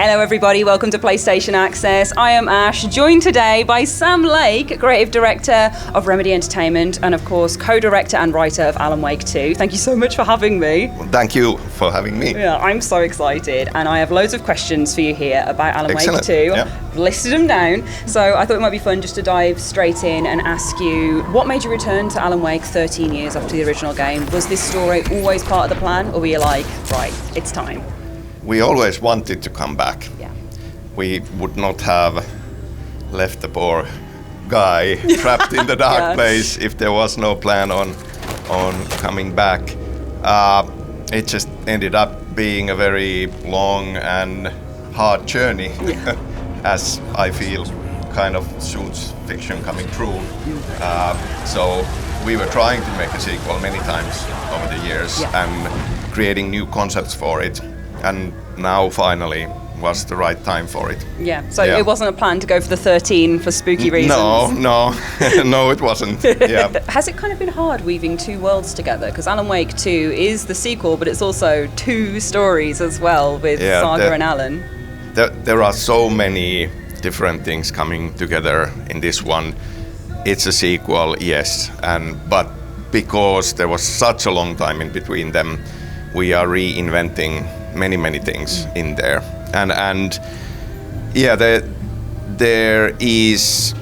Hello everybody, welcome to PlayStation Access. I am Ash, joined today by Sam Lake, Creative Director of Remedy Entertainment and of course co-director and writer of Alan Wake 2. Thank you so much for having me. Well, thank you for having me. Yeah, I'm so excited and I have loads of questions for you here about Alan Excellent. Wake 2. Yeah. Listed them down, so I thought it might be fun just to dive straight in and ask you, what made you return to Alan Wake 13 years after the original game? Was this story always part of the plan or were you like, right, it's time? We always wanted to come back. Yeah. We would not have left the poor guy trapped in the dark place if there was no plan on coming back. It just ended up being a very long and hard journey, as I feel kind of suits fiction coming true. So we were trying to make a sequel many times over the years and creating new concepts for it. And now finally was the right time for it. Yeah, so it wasn't a plan to go for the 13 for spooky reasons? No, it wasn't. Yeah. Has it kind of been hard weaving two worlds together? Because Alan Wake 2 is the sequel, but it's also two stories as well with Saga and Alan. There are so many different things coming together in this one. It's a sequel, yes, but because there was such a long time in between them, we are reinventing many things in there, and there is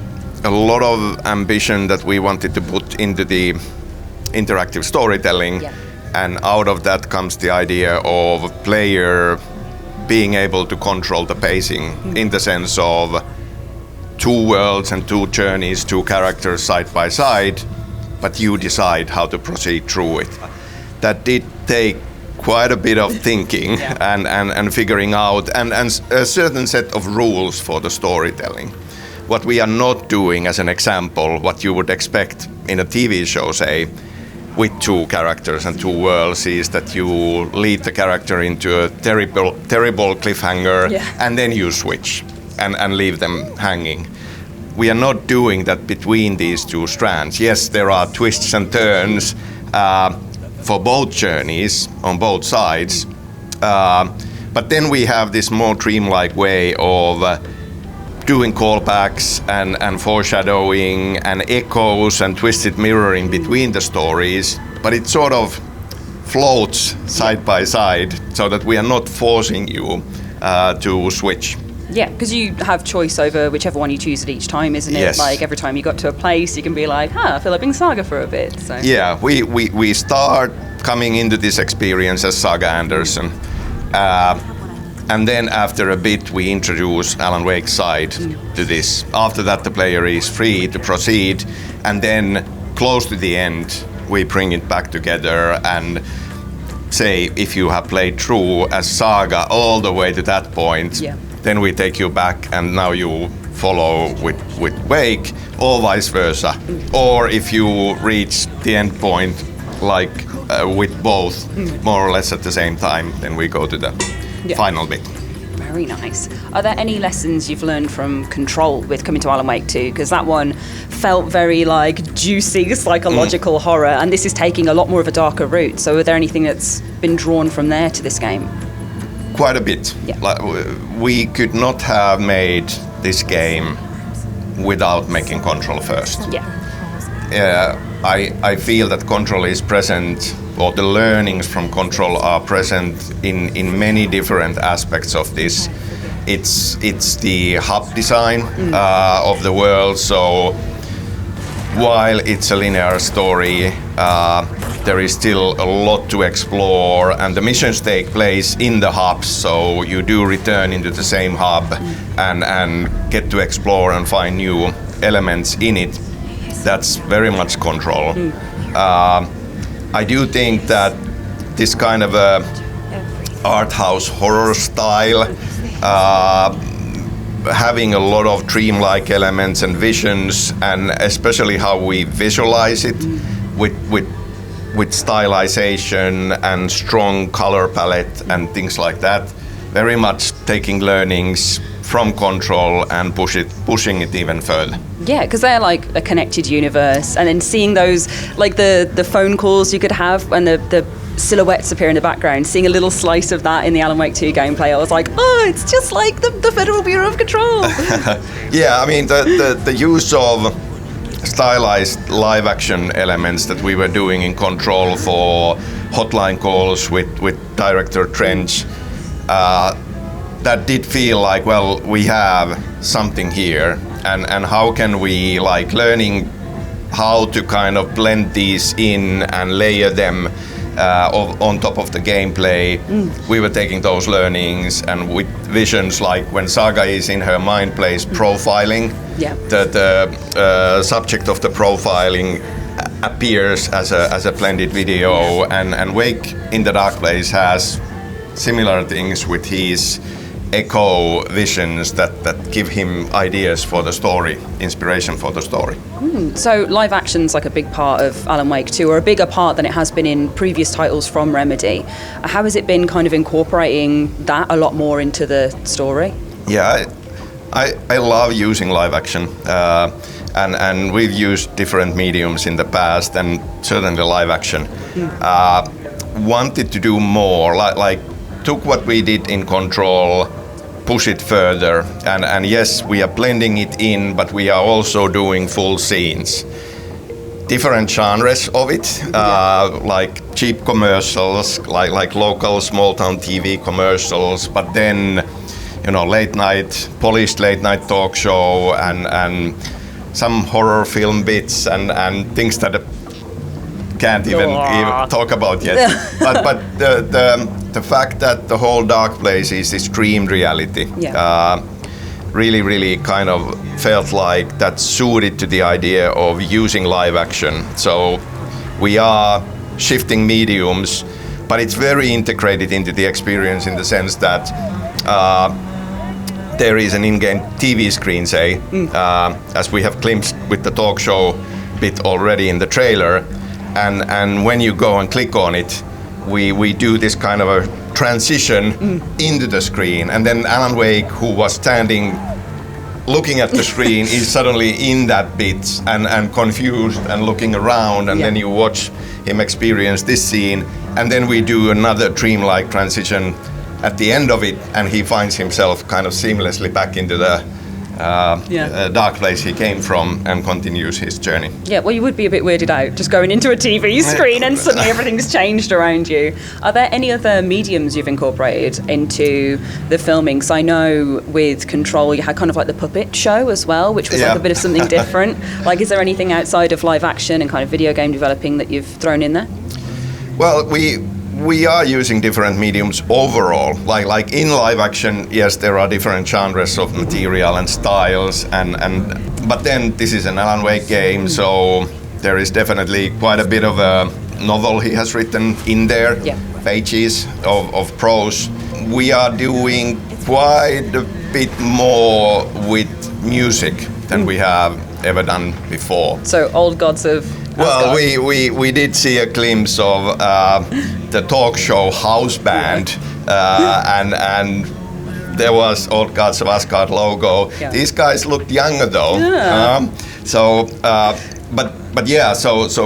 a lot of ambition that we wanted to put into the interactive storytelling, and out of that comes the idea of a player being able to control the pacing in the sense of two worlds and two journeys, two characters side by side, but you decide how to proceed through it. That did take quite a bit of thinking and figuring out and a certain set of rules for the storytelling. What we are not doing, as an example, what you would expect in a TV show, say, with two characters and two worlds, is that you lead the character into a terrible cliffhanger and then you switch and leave them hanging. We are not doing that between these two strands. Yes, there are twists and turns for both journeys on both sides, but then we have this more dreamlike way of doing callbacks and foreshadowing and echoes and twisted mirroring between the stories, but it sort of floats side by side so that we are not forcing you to switch. Yeah, because you have choice over whichever one you choose at each time, isn't it? Yes. Like every time you got to a place, you can be like, I feel like being Saga for a bit. So. Yeah, we start coming into this experience as Saga Anderson. And then after a bit, we introduce Alan Wake's side to this. After that, the player is free to proceed. And then close to the end, we bring it back together and say, if you have played through as Saga all the way to that point, then we take you back and now you follow with Wake, or vice versa. Or if you reach the end point, like with both, more or less at the same time, then we go to the final bit. Very nice. Are there any lessons you've learned from Control with coming to Alan Wake 2? Because that one felt very like juicy psychological horror, and this is taking a lot more of a darker route. So are there anything that's been drawn from there to this game? Quite a bit. Like, we could not have made this game without making Control first. I feel that Control is present, or the learnings from Control are present in many different aspects of this. It's the hub design of the world, so while it's a linear story, there is still a lot to explore, and the missions take place in the hubs, so you do return into the same hub and get to explore and find new elements in it. That's very much Control. I do think that this kind of art house horror style, having a lot of dreamlike elements and visions, and especially how we visualize it with stylization and strong color palette and things like that, very much taking learnings from Control and pushing it even further. Yeah, because they're like a connected universe, and then seeing those, like the phone calls you could have and the silhouettes appear in the background, seeing a little slice of that in the Alan Wake 2 gameplay, I was like, oh, it's just like the Federal Bureau of Control. Yeah, I mean, the use of stylized live action elements that we were doing in Control for hotline calls with Director Trench, that did feel like, well, we have something here, and how can we, like, learning how to kind of blend these in and layer them on top of the gameplay. We were taking those learnings and with visions, like when Saga is in her mind place profiling, the subject of the profiling appears as a blended video, and Wake in the Dark Place has similar things with his echo visions that give him ideas for the story, inspiration for the story. So live action's like a big part of Alan Wake 2, or a bigger part than it has been in previous titles from Remedy. How has it been kind of incorporating that a lot more into the story? Yeah, I love using live action, and we've used different mediums in the past, and certainly live action. Wanted to do more, like took what we did in Control, push it further, and yes, we are blending it in, but we are also doing full scenes. Different genres of it, like cheap commercials, like local small town TV commercials, but then, you know, polished late night talk show, and some horror film bits, and things that can't even talk about yet. but the fact that the whole Dark Place is this dreamed reality, really kind of felt like that suited to the idea of using live action. So we are shifting mediums, but it's very integrated into the experience in the sense that there is an in-game TV screen, say, as we have glimpsed with the talk show bit already in the trailer. And when you go and click on it, we do this kind of a transition into the screen, and then Alan Wake, who was standing looking at the screen, is suddenly in that bit and confused and looking around, and then you watch him experience this scene, and then we do another dreamlike transition at the end of it, and he finds himself kind of seamlessly back into the dark place he came from, and continues his journey. Yeah, well, you would be a bit weirded out just going into a TV screen and suddenly everything's changed around you. Are there any other mediums you've incorporated into the filming? So I know with Control you had kind of like the puppet show as well, which was like a bit of something different. Like, is there anything outside of live action and kind of video game developing that you've thrown in there? Well, we are using different mediums overall. Like in live action, yes, there are different genres of material and styles, but then this is an Alan Wake game, so there is definitely quite a bit of a novel he has written in there, pages of prose. We are doing quite a bit more with music than we have ever done before. So old gods of Well, we did see a glimpse of the talk show house band, and there was Old Gods of Asgard logo. Yeah. These guys looked younger though. Yeah. So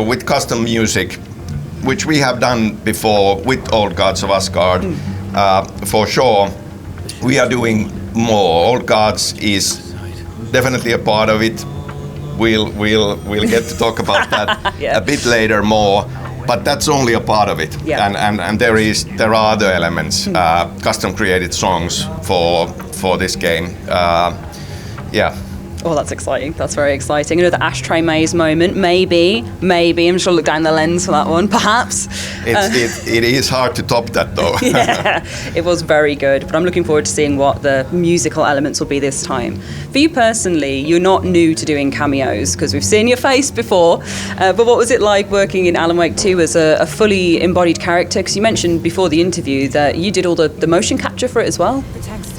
with custom music, which we have done before with Old Gods of Asgard, for sure, we are doing more. Old Gods is definitely a part of it. We'll get to talk about that a bit later more, but that's only a part of it. Yeah. And there are other elements, custom created songs for this game. Oh, that's exciting. That's very exciting. Another ashtray maze moment. Maybe. I'm sure I'll look down the lens for that one, perhaps. It is hard to top that, though. Yeah, it was very good. But I'm looking forward to seeing what the musical elements will be this time. For you personally, you're not new to doing cameos, because we've seen your face before. But what was it like working in Alan Wake 2 as a fully embodied character? Because you mentioned before the interview that you did all the motion capture for it as well.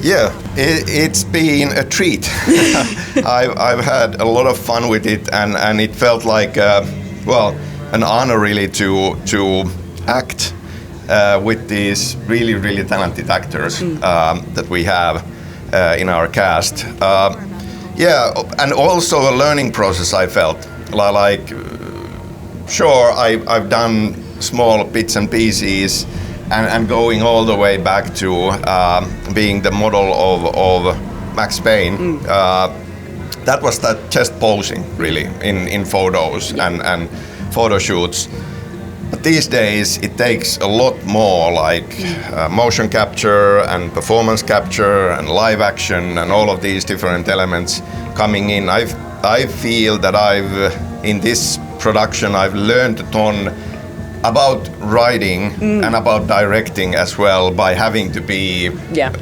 Yeah, it's been a treat. I've had a lot of fun with it, and it felt like, an honor really to act with these really, really talented actors that we have in our cast. And also a learning process, I felt. Sure, I've done small bits and pieces, and going all the way back to being the model of Max Payne. That was just posing, really, in photos and photo shoots. But these days, it takes a lot more, like motion capture and performance capture and live action and all of these different elements coming in. I feel that in this production, I've learned a ton about writing and about directing as well, by having to be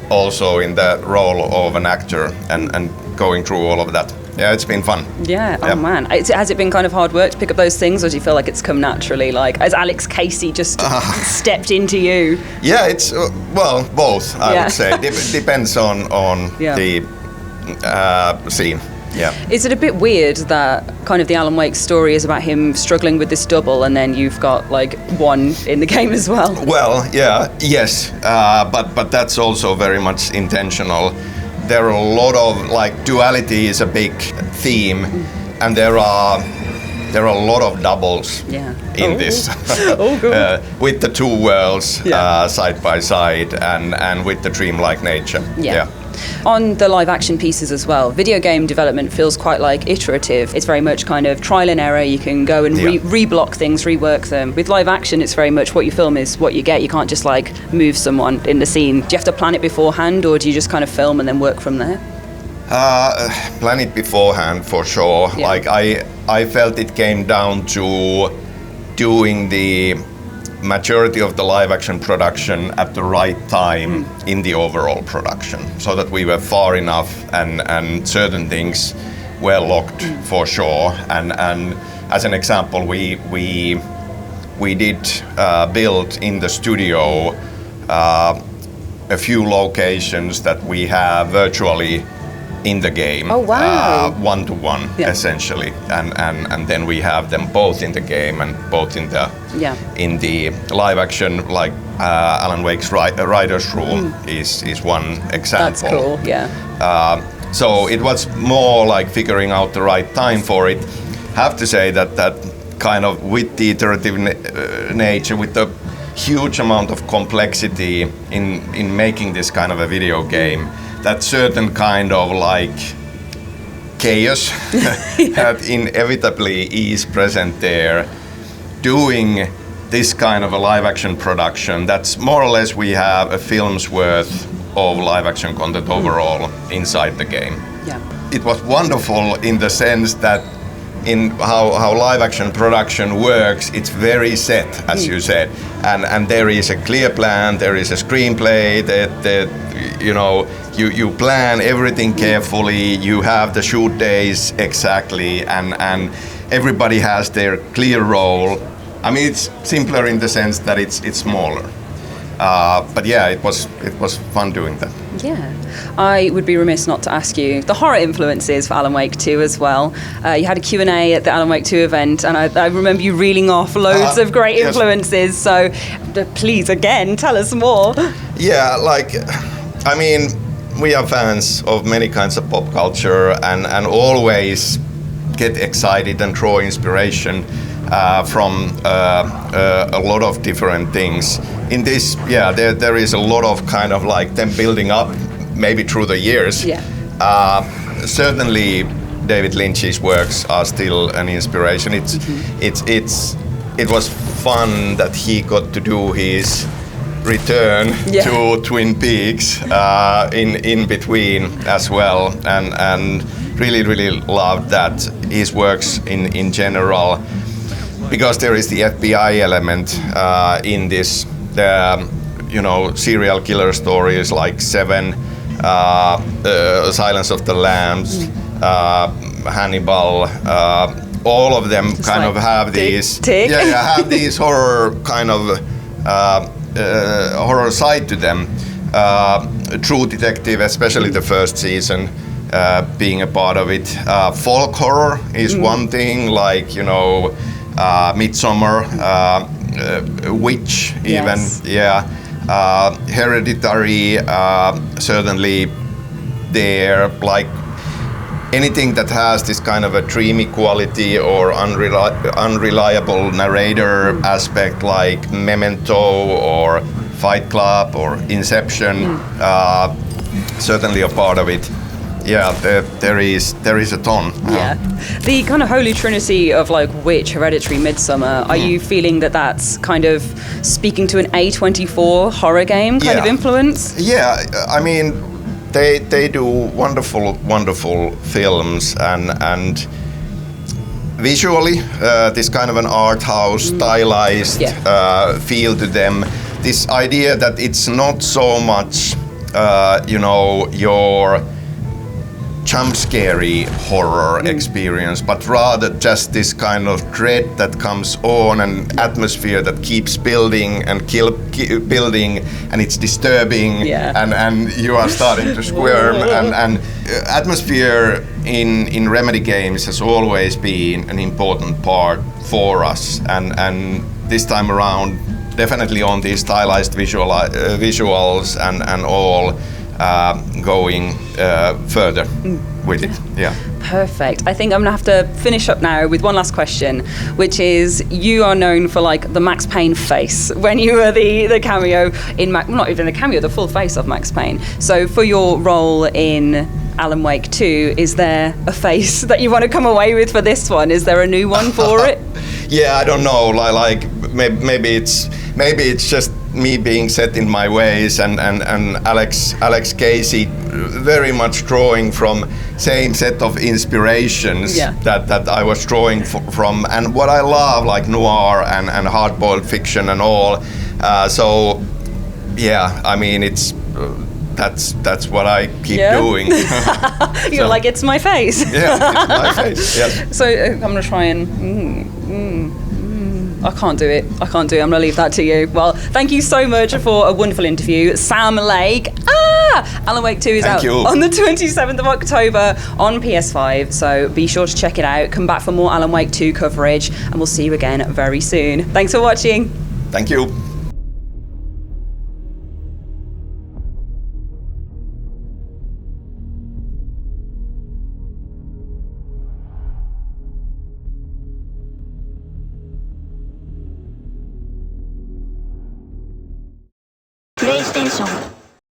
also in the role of an actor and going through all of that. Yeah, it's been fun. Yeah, oh man. Has it been kind of hard work to pick up those things, or do you feel like it's come naturally? Like, has Alex Casey just stepped into you? Yeah, it's, well, both, I would say. Depends on the scene. Yeah. Is it a bit weird that kind of the Alan Wake story is about him struggling with this double, and then you've got like one in the game as well? Well, yes, but that's also very much intentional. There are a lot of, like, duality is a big theme, and there are a lot of doubles in this. With the two worlds side by side, and with the dreamlike nature. Yeah. On the live action pieces as well, video game development feels quite like iterative. It's very much kind of trial and error. You can go and reblock things, rework them. With live action, it's very much what you film is what you get. You can't just like move someone in the scene. Do you have to plan it beforehand, or do you just kind of film and then work from there? Plan it beforehand for sure. Yeah. Like I felt it came down to doing the majority of the live action production at the right time in the overall production, so that we were far enough and certain things were locked for sure. And as an example, we did build in the studio a few locations that we have virtually in the game. Oh wow! 1-to-1 essentially, and then we have them both in the game and both in the live action. Like Alan Wake's writer's room is one example. That's cool. Yeah. So it was more like figuring out the right time for it. Have to say that kind of with the iterative nature, with the huge amount of complexity in making this kind of a video game, that certain kind of like chaos that inevitably is present there. Doing this kind of a live action production, that's more or less we have a film's worth of live action content overall inside the game. Yeah. It was wonderful in the sense that in how live action production works, it's very set, as you said, and there is a clear plan, there is a screenplay, that you plan everything carefully, you have the shoot days exactly, and everybody has their clear role. I mean, it's simpler in the sense that it's smaller. But yeah, it was fun doing that. Yeah. I would be remiss not to ask you the horror influences for Alan Wake 2 as well. You had a Q&A at the Alan Wake 2 event, and I remember you reeling off loads of great influences. So please, again, tell us more. Yeah, I mean, we are fans of many kinds of pop culture and always get excited and draw inspiration from a lot of different things. In this, there is a lot of kind of like them building up, maybe through the years. Yeah. Certainly, David Lynch's works are still an inspiration. It was fun that he got to do his return to Twin Peaks in between as well, and really loved that his works in general, because there is the FBI element in this. Serial killer stories like Seven, Silence of the Lambs, Hannibal, all of them just kind of have these have these horror kind of horror side to them. True Detective, especially the first season, being a part of it. Folk horror is one thing, like Midsommar, Witch even, Hereditary, certainly there. Like anything that has this kind of a dreamy quality or unreliable narrator aspect, like Memento or Fight Club or Inception, certainly a part of it. Yeah, there is a ton. Yeah, the kind of holy trinity of like Witch, Hereditary, Midsummer. Are you feeling that that's kind of speaking to an A24 horror game kind of influence? Yeah, I mean, they do wonderful films and visually this kind of an art house stylized feel to them. This idea that it's not so much your jump scary horror experience, but rather just this kind of dread that comes on, and atmosphere that keeps building and building, and it's disturbing, and you are starting to squirm, and atmosphere in Remedy games has always been an important part for us, and this time around definitely on these stylized visuals and all. Going further with it. Yeah. Perfect. I think I'm gonna have to finish up now with one last question, which is, you are known for like the Max Payne face when you were the cameo in not even the cameo, the full face of Max Payne. So for your role in Alan Wake 2, is there a face that you want to come away with for this one? Is there a new one for it? Yeah, I don't know. Like maybe it's just me being set in my ways, and Alex Casey very much drawing from same set of inspirations that I was drawing from, and what I love, like noir and hard-boiled fiction and all. So yeah, I mean, it's that's what I keep doing. You're like, it's my face. Yeah, it's my face. Yes. So I'm gonna try and. I can't do it. I'm going to leave that to you. Well, thank you so much for a wonderful interview. Sam Lake. Alan Wake 2 is out on the 27th of October on PS5, so be sure to check it out. Come back for more Alan Wake 2 coverage, and we'll see you again very soon. Thanks for watching. Thank you. PlayStation